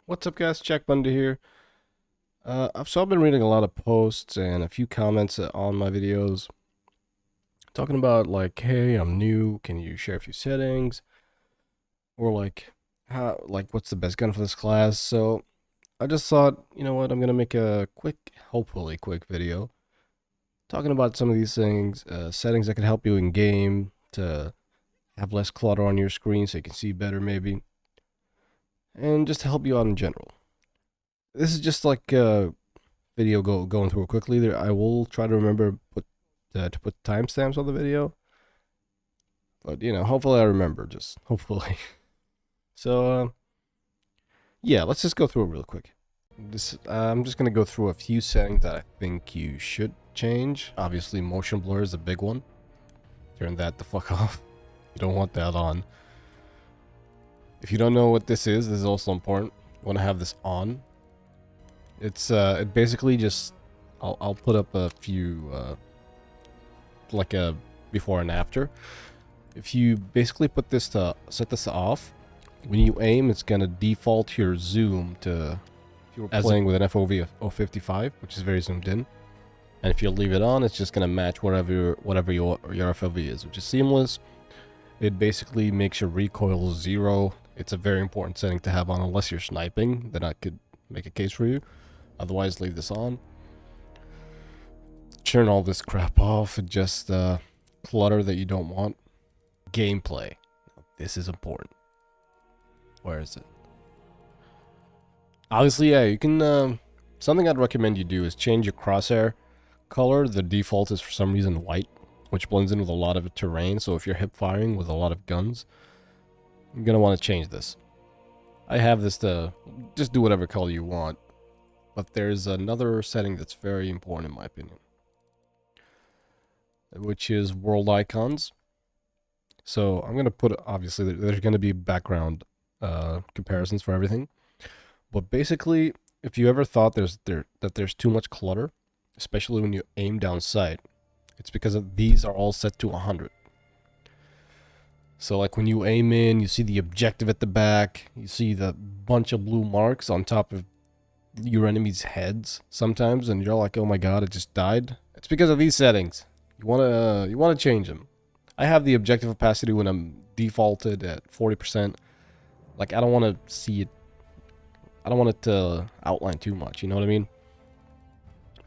What's up, guys? CrackerJackBundy here. I've been reading a lot of posts and a few comments on my videos talking about like, hey, I'm new. Can you share a few settings? Or like, what's the best gun for this class? So I just thought, you know what? I'm gonna make a quick, hopefully quick video talking about some of these things, settings that can help you in game to have less clutter on your screen so you can see better, maybe, and just to help you out in general. This is just like video going through it quickly. There, I will try to remember to put timestamps on the video, but you know, hopefully I remember. Just hopefully. So yeah, let's just go through it real quick. I'm just gonna go through a few settings that I think you should change. Obviously, motion blur is a big one. Turn that the fuck off. You don't want that on. If you don't know what this is also important. You want to have this on. It basically just I'll put up a few like a before and after. If you basically put this to set this off, when you aim, it's gonna default your zoom to if you were playing with an FOV of 55, which is very zoomed in. And if you leave it on, it's just gonna match whatever your FOV is, which is seamless. It basically makes your recoil 0. It's a very important setting to have on unless you're sniping. Then I could make a case for you. Otherwise, leave this on. Turn all this crap off. Just clutter that you don't want. Gameplay. This is important. Where is it? Obviously, yeah, you can... something I'd recommend you do is change your crosshair color. The default is for some reason white, which blends in with a lot of terrain. So if you're hip firing with a lot of guns, you're going to want to change this. I have this to just do whatever color you want. But there's another setting that's very important in my opinion, which is world icons. So I'm going to put, obviously, there's going to be background comparisons for everything. But basically, if you ever thought that there's too much clutter, especially when you aim down sight, it's because these are all set to 100. So like when you aim in, you see the objective at the back, you see the bunch of blue marks on top of your enemies' heads sometimes, and you're like, oh my god, it just died. It's because of these settings. You wanna change them. I have the objective opacity when I'm defaulted at 40%. Like I don't want to see it. I don't want it to outline too much. You know what I mean?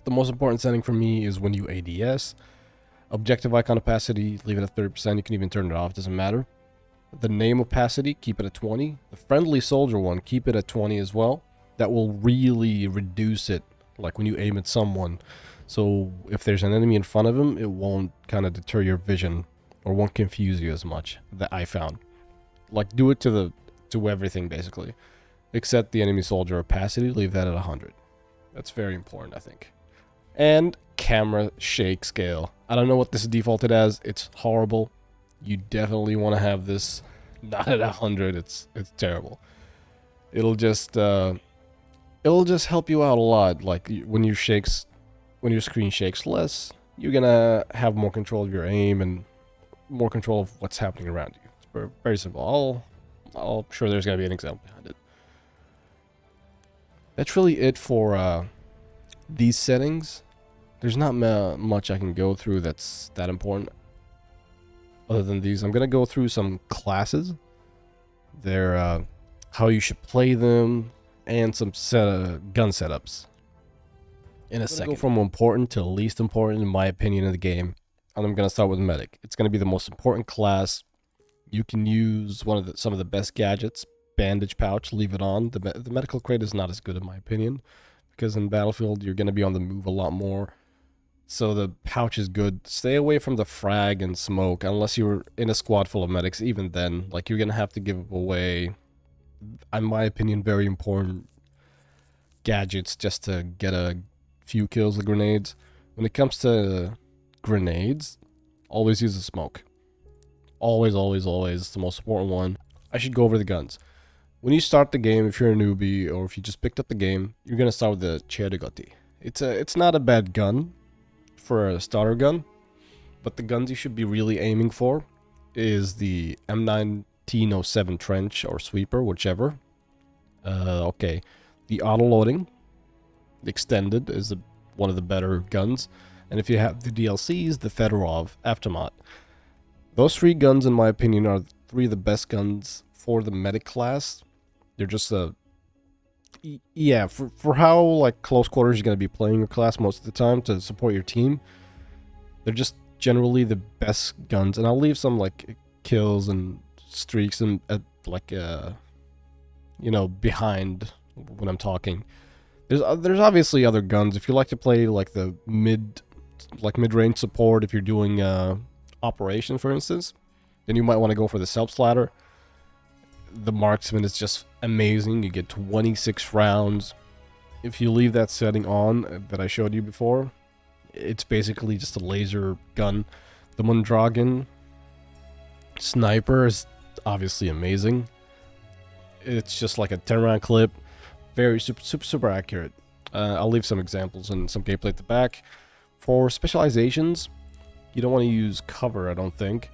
The most important setting for me is when you ADS. Objective icon opacity, leave it at 30%. You can even turn it off. Doesn't matter. The name opacity, keep it at 20. The friendly soldier one, keep it at 20 as well. That will really reduce it, like when you aim at someone. So if there's an enemy in front of him, it won't kind of deter your vision or won't confuse you as much, that I found. Like do it to everything basically, except the enemy soldier opacity, leave that at 100. That's very important, I think. And camera shake scale. I don't know what this is defaulted as. It's horrible. You definitely want to have this not at 100. It's terrible. It'll just help you out a lot. Like when your screen shakes less, you're gonna have more control of your aim and more control of what's happening around you. It's very, very simple. I'm sure there's gonna be an example behind it. That's really it for these settings. There's not much I can go through that's that important. Other than these, I'm gonna go through some classes. They're how you should play them, and some gun setups in a second. Go from important to least important in my opinion in the game, and I'm gonna start with medic. It's gonna be the most important class. You can use some of the best gadgets. Bandage pouch, leave it on. The medical crate is not as good in my opinion, because in Battlefield you're gonna be on the move a lot more. So the pouch is good. Stay away from the frag and smoke unless you're in a squad full of medics. Even then, like you're gonna have to give away, in my opinion, very important gadgets just to get a few kills with grenades. When it comes to grenades, always use the smoke. Always, always, always. It's the most important one. I should go over the guns. When you start the game, if you're a newbie or if you just picked up the game, you're gonna start with the Cherigoti. It's not a bad gun for a starter gun, but the guns you should be really aiming for is the M1907 Trench or Sweeper, whichever. I'll okay. The auto-loading, extended, is one of the better guns. And if you have the DLCs, the Fedorov, Aftermath. Those 3 guns, in my opinion, are 3 of the best guns for the medic class. They're just yeah, for how like close quarters you're going to be playing your class most of the time to support your team. They're just generally the best guns. And I'll leave some like kills and streaks and like you know, behind when I'm talking. There's obviously other guns. If you like to play like the mid-range support, if you're doing operation, for instance, then you might want to go for the self-slatter. The marksman is just amazing. You get 26 rounds. If you leave that setting on that I showed you before, it's basically just a laser gun. The RedDragon sniper is obviously amazing. It's just like a 10-round clip. Very super accurate. I'll leave some examples and some gameplay at the back. For specializations, you don't want to use cover, I don't think.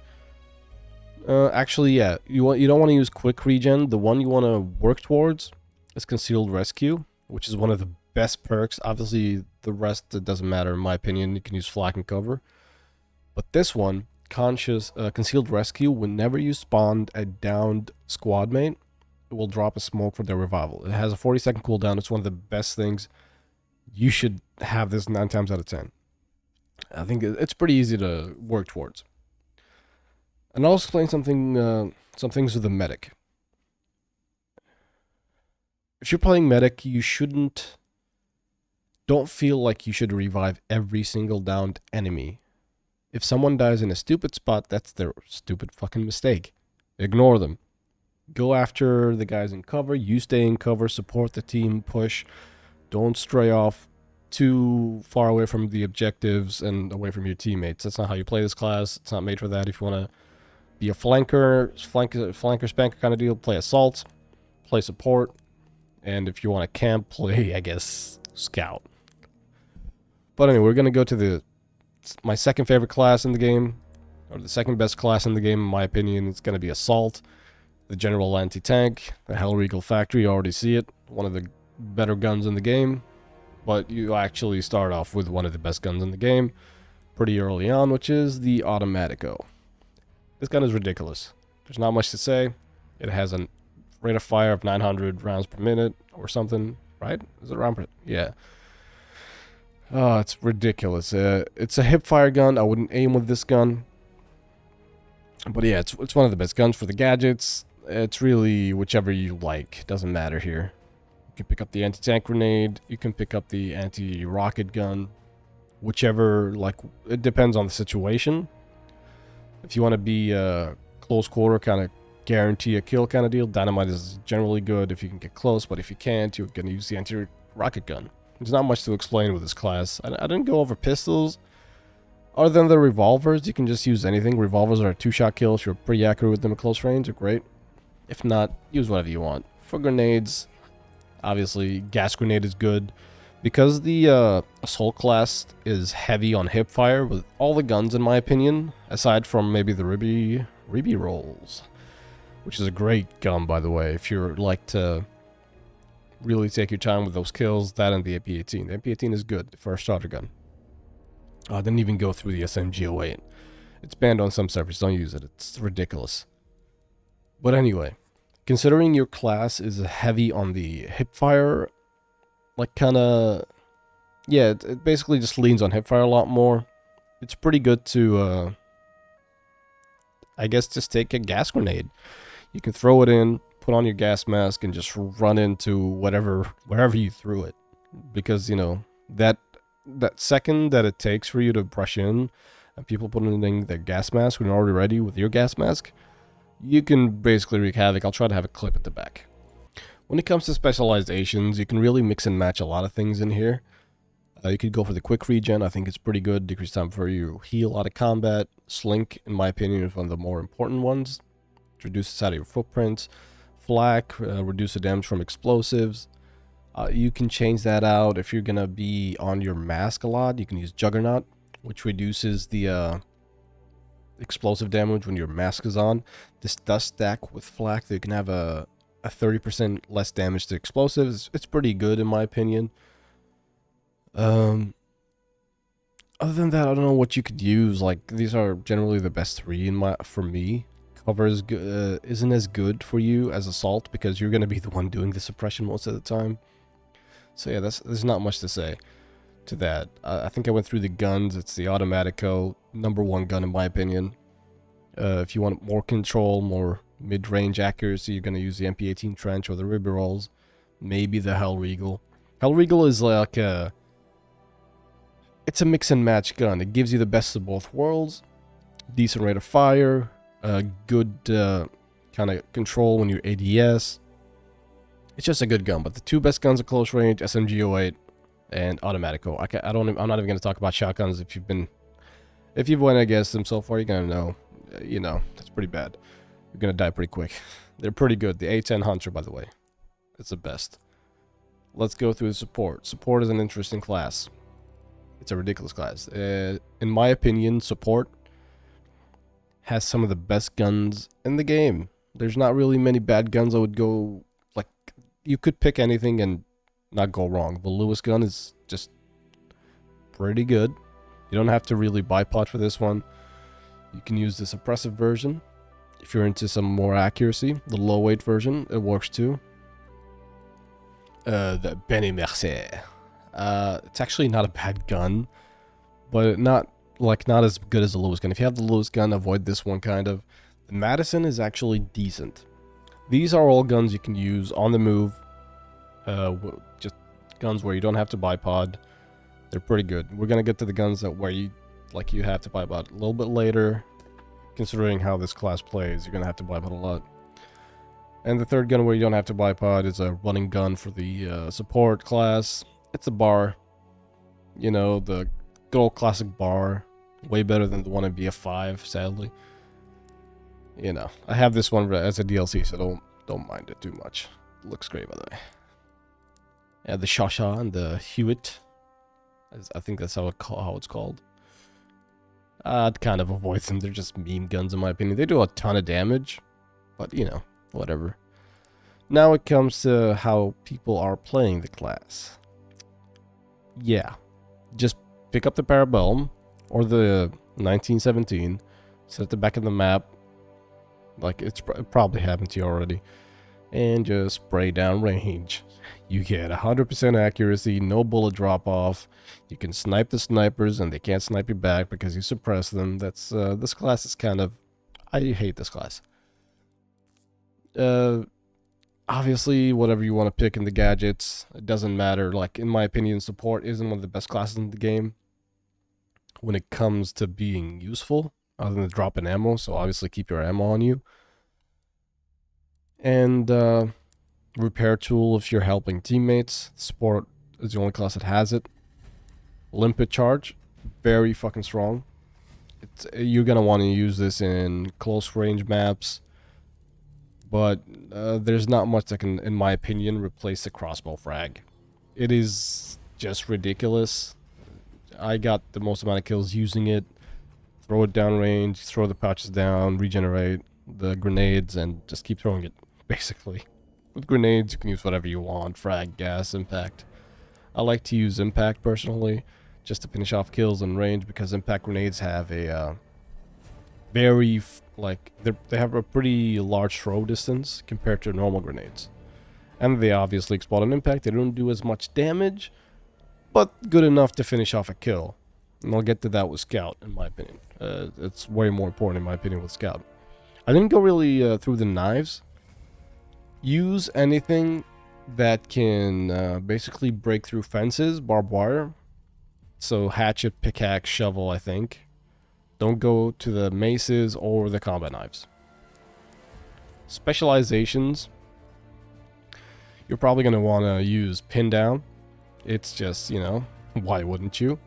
Actually, yeah, you don't want to use quick regen. The one you want to work towards is concealed rescue, which is one of the best perks. Obviously, the rest, it doesn't matter in my opinion. You can use flak and cover. But this one, concealed rescue, whenever you spawn a downed squad mate, it will drop a smoke for their revival. It has a 40-second cooldown. It's one of the best things. You should have this 9 times out of 10. I think it's pretty easy to work towards. And I'll explain some things with the medic. If you're playing medic, don't feel like you should revive every single downed enemy. If someone dies in a stupid spot, that's their stupid fucking mistake. Ignore them. Go after the guys in cover. You stay in cover, support the team, push. Don't stray off too far away from the objectives and away from your teammates. That's not how you play this class. It's not made for that. If you want to be a flanker spanker kind of deal, play assault, play support, and if you want to camp, play, I guess, scout. But anyway, we're going to go to my second favorite class in the game, or the second best class in the game, in my opinion. It's going to be assault, the general anti-tank, the Hellregal Factory. You already see it, one of the better guns in the game, but you actually start off with one of the best guns in the game pretty early on, which is the Automatico. This gun is ridiculous. There's not much to say. It has a rate of fire of 900 rounds per minute or something, right? Is it round per? Yeah. Oh, it's ridiculous. It's a hip-fire gun. I wouldn't aim with this gun. But yeah, it's one of the best guns for the gadgets. It's really whichever you like. Doesn't matter here. You can pick up the anti-tank grenade. You can pick up the anti-rocket gun. Whichever, like, it depends on the situation. If you want to be close quarter, kind of guarantee a kill kind of deal, dynamite is generally good if you can get close, but if you can't, you're going to use the anti-rocket gun. There's not much to explain with this class. I didn't go over pistols. Other than the revolvers, you can just use anything. Revolvers are a 2-shot kill. If you're pretty accurate with them at close range, they're great. If not, use whatever you want. For grenades, obviously, gas grenade is good. Because the assault class is heavy on hip fire with all the guns, in my opinion, aside from maybe the Ribby rolls, which is a great gun, by the way. If you like to really take your time with those kills, that and the AP-18. The AP-18 is good for a starter gun. I didn't even go through the SMG-08. It's banned on some servers. Don't use it. It's ridiculous. But anyway, considering your class is heavy on the hip fire, like kind of, yeah, it basically just leans on hipfire a lot more. It's pretty good to, I guess, just take a gas grenade. You can throw it in, put on your gas mask, and just run into wherever you threw it. Because, you know, that second that it takes for you to brush in, and people putting in their gas mask when you're already ready with your gas mask, you can basically wreak havoc. I'll try to have a clip at the back. When it comes to specializations, you can really mix and match a lot of things in here. You could go for the quick regen. I think it's pretty good. Decrease time for you heal out of combat. Slink, in my opinion, is one of the more important ones. It reduces out of your footprints. Flak, reduce the damage from explosives. You can change that out if you're going to be on your mask a lot. You can use Juggernaut, which reduces the explosive damage when your mask is on. This does stack with Flak, so you can have a a 30% less damage to explosives. It's pretty good in my opinion. Other than that, I don't know what you could use. Like, these are generally the best three for me. Cover isn't as good for you as assault because you're gonna be the one doing the suppression most of the time. So yeah, there's not much to say to that. I think I went through the guns. It's the Automatico, #1 gun in my opinion. If you want more control, more mid-range accuracy, you're gonna use the MP18 Trench or the Ruby Rolls. Maybe the Hellriegel. Hellriegel is like it's a mix and match gun. It gives you the best of both worlds. Decent rate of fire, good kind of control when you're ADS. It's just a good gun. But the two best guns at close range, SMG08 and Automatico. I'm not even going to talk about shotguns. If you've went against them so far, you're going to know. You know, that's pretty bad. You're going to die pretty quick. They're pretty good. The A10 Hunter, by the way. It's the best. Let's go through the support. Support is an interesting class. It's a ridiculous class. In my opinion, support has some of the best guns in the game. There's not really many bad guns. I would go, like, you could pick anything and not go wrong. The Lewis gun is just pretty good. You don't have to really bipod for this one. You can use the suppressive version if you're into some more accuracy. The low weight version, it works too. The benq. It's actually not a bad gun, but not as good as the Lewis gun. If you have the Lewis gun, avoid this one kind of. The Madison is actually decent. These are all guns you can use on the move. Just guns where you don't have to bipod. They're pretty good. We're gonna get to the guns where you have to bipod a little bit later. Considering how this class plays, you're gonna have to bipod a lot. And the third gun where you don't have to bipod is a running gun for the support class. It's a bar. You know, the good old classic bar. Way better than the one in BF5, sadly. You know, I have this one as a DLC, so don't mind it too much. It looks great, by the way. Yeah, the Shasha and the Hewitt. I think that's how it's called. I'd kind of avoid them. They're just meme guns, in my opinion. They do a ton of damage, but, you know, whatever. Now it comes to how people are playing the class. Yeah, just pick up the Parabellum or the 1917, set the back of the map, like it probably happened to you already, and just spray down range. You get 100% accuracy, no bullet drop off. You can snipe the snipers and they can't snipe you back because you suppress them. That's this class is kind of, I hate this class. Obviously, whatever you want to pick in the gadgets, it doesn't matter. Like, in my opinion, support isn't one of the best classes in the game when it comes to being useful, other than dropping ammo. So obviously keep your ammo on you. And repair tool if you're helping teammates. Support is the only class that has it. Limpet charge, very fucking strong. You're gonna want to use this in close range maps. But there's not much that can, in my opinion, replace the crossbow frag. It is just ridiculous. I got the most amount of kills using it. Throw it down range, throw the pouches down, regenerate the grenades, and just keep throwing it, basically. With grenades, you can use whatever you want. Frag, gas, impact. I like to use impact, personally, just to finish off kills in range, because impact grenades have a... very, like, they have a pretty large throw distance compared to normal grenades. And they obviously explode on impact. They don't do as much damage, but good enough to finish off a kill. And I'll get to that with Scout, in my opinion. It's way more important, in my opinion, with Scout. I didn't go really through the knives. Use anything that can basically break through fences, barbed wire. So hatchet, pickaxe, shovel, I think. Don't go to the maces or the combat knives. Specializations. You're probably going to want to use pin down. It's just, you know, why wouldn't you?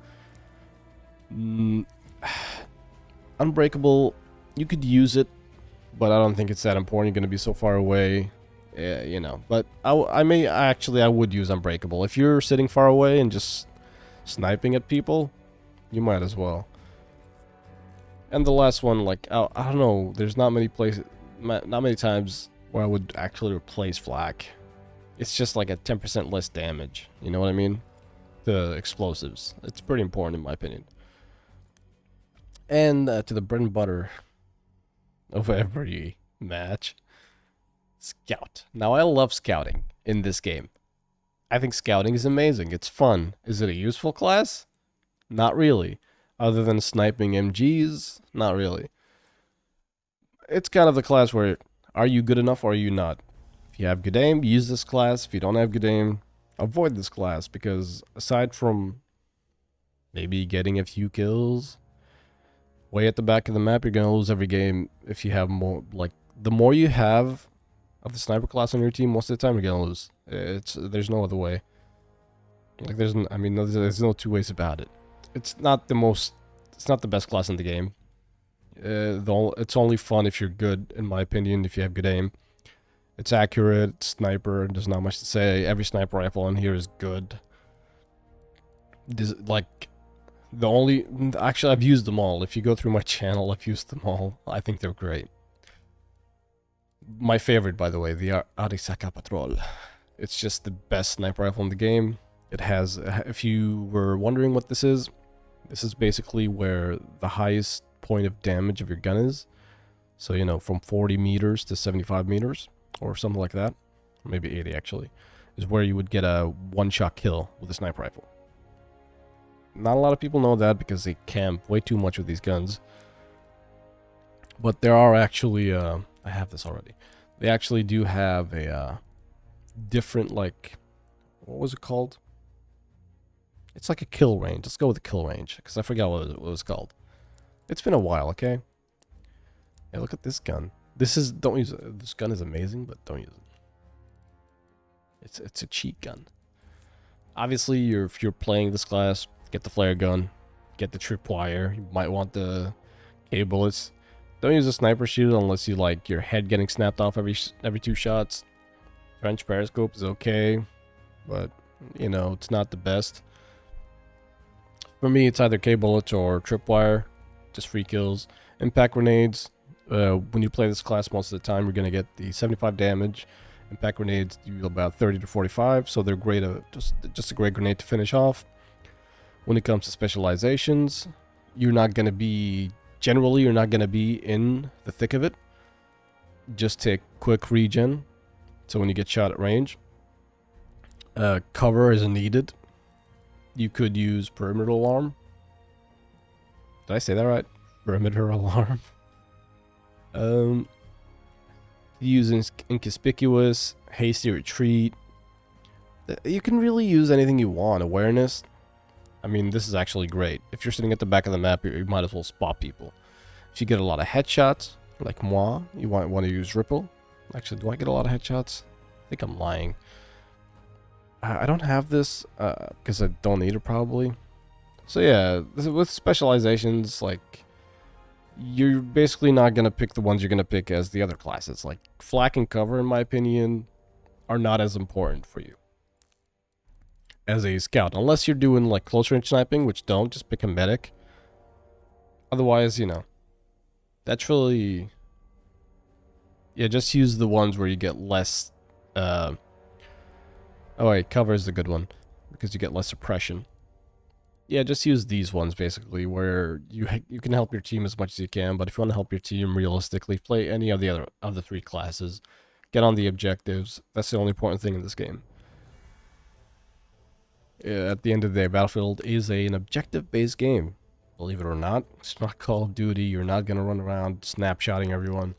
Unbreakable, you could use it, but I don't think it's that important. You're going to be so far away, you know. But I would use Unbreakable. If you're sitting far away and just sniping at people, you might as well. And the last one, like, I don't know, there's not many places, not many times where I would actually replace flak. It's just like a 10% less damage. You know what I mean? The explosives. It's pretty important in my opinion. And to the bread and butter of every match. Scout. Now I love scouting in this game. I think scouting is amazing. It's fun. Is it a useful class? Not really. Other than sniping MGs? Not really. It's kind of the class where, are you good enough or are you not? If you have good aim, use this class. If you don't have good aim, avoid this class, because aside from maybe getting a few kills way at the back of the map, you're gonna lose every game if you have more. Like, the more you have of the sniper class on your team, most of the time you're gonna lose. There's no other way. Like, there's no two ways about it. It's not the best class in the game. It's only fun if you're good, in my opinion, if you have good aim. It's accurate, sniper, there's not much to say. Every sniper rifle on here is good. Actually, I've used them all. If you go through my channel, I've used them all. I think they're great. My favorite, by the way, the Arisaka Patrol. It's just the best sniper rifle in the game. It has, if you were wondering what this is basically where the highest point of damage of your gun is. So, you know, from 40 meters to 75 meters. Or something like that, maybe 80 actually, is where you would get a one-shot kill with a sniper rifle. Not a lot of people know that because they camp way too much with these guns. But there are actually, I have this already. They actually do have a different, like, what was it called? It's like a kill range. Let's go with the kill range, because I forgot what it was called. It's been a while, okay? Yeah, look at this gun. Don't use it. This gun is amazing, but don't use it. It's a cheat gun. Obviously, if you're playing this class, get the flare gun, get the tripwire. You might want the K bullets. Don't use a sniper shield unless you like your head getting snapped off every 2 shots. French periscope is okay, but you know, it's not the best. For me, it's either K bullets or tripwire, just free kills. Impact grenades. When you play this class, most of the time you're going to get the 75 damage. Impact grenades do about 30 to 45, so they're great. Just a great grenade to finish off. When it comes to specializations, you're not going to be in the thick of it. Just take quick regen, so when you get shot at range. Cover isn't needed. You could use perimeter alarm. Did I say that right? Perimeter alarm. Using inconspicuous, hasty retreat. You can really use anything you want. Awareness. I mean, this is actually great. If you're sitting at the back of the map, you might as well spot people. If you get a lot of headshots, like moi, you might want to use ripple. Actually, do I get a lot of headshots? I think I'm lying. I don't have this because I don't need it probably. So yeah, with specializations, like, you're basically not going to pick the ones you're going to pick as the other classes. Like, flak and cover, in my opinion, are not as important for you as a scout. Unless you're doing, like, close range sniping, which don't. Just pick a medic. Otherwise, you know, that's really... Yeah, just use the ones where you get less... Oh, wait, cover is the good one. Because you get less suppression. Yeah, just use these ones, basically, where you can help your team as much as you can, but if you want to help your team realistically, play any of the other 3 classes. Get on the objectives. That's the only important thing in this game. Yeah, at the end of the day, Battlefield is an objective-based game. Believe it or not, it's not Call of Duty. You're not going to run around snapshotting everyone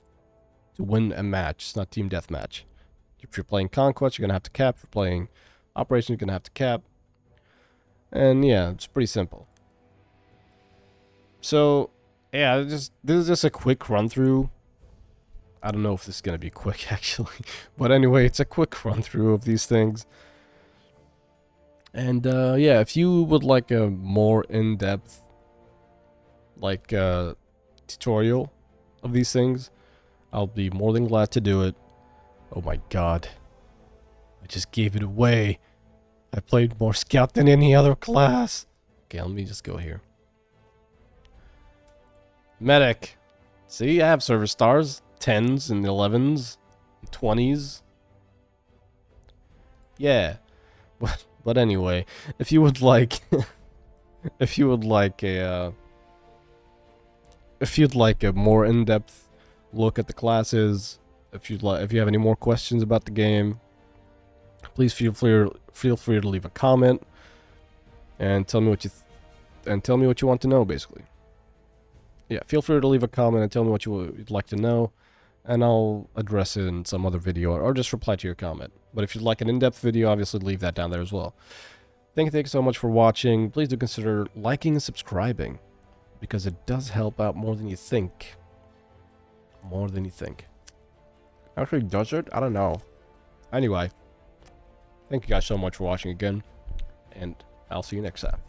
to win a match. It's not team deathmatch. If you're playing Conquest, you're going to have to cap. If you're playing Operation, you're going to have to cap. And yeah, it's pretty simple. So, yeah, this is just a quick run through. I don't know if this is going to be quick, actually. But anyway, it's a quick run through of these things. And yeah, if you would like a more in-depth, like, tutorial of these things, I'll be more than glad to do it. Oh my god. I just gave it away. I played more Scout than any other class. Okay, let me just go here. Medic. See, I have service stars. 10s and 11s. 20s. Yeah. But anyway, if you would like if you would like a if you'd like a more in-depth look at the classes, if you have any more questions about the game, please feel free to leave a comment and tell me what you want to know, basically. Yeah, feel free to leave a comment and tell me what you'd like to know, and I'll address it in some other video, or just reply to your comment. But if you'd like an in-depth video, obviously leave that down there as well. Thank you so much for watching. Please do consider liking and subscribing, because it does help out more than you think. More than you think. Actually, does it? I don't know. Anyway, thank you guys so much for watching again, and I'll see you next time.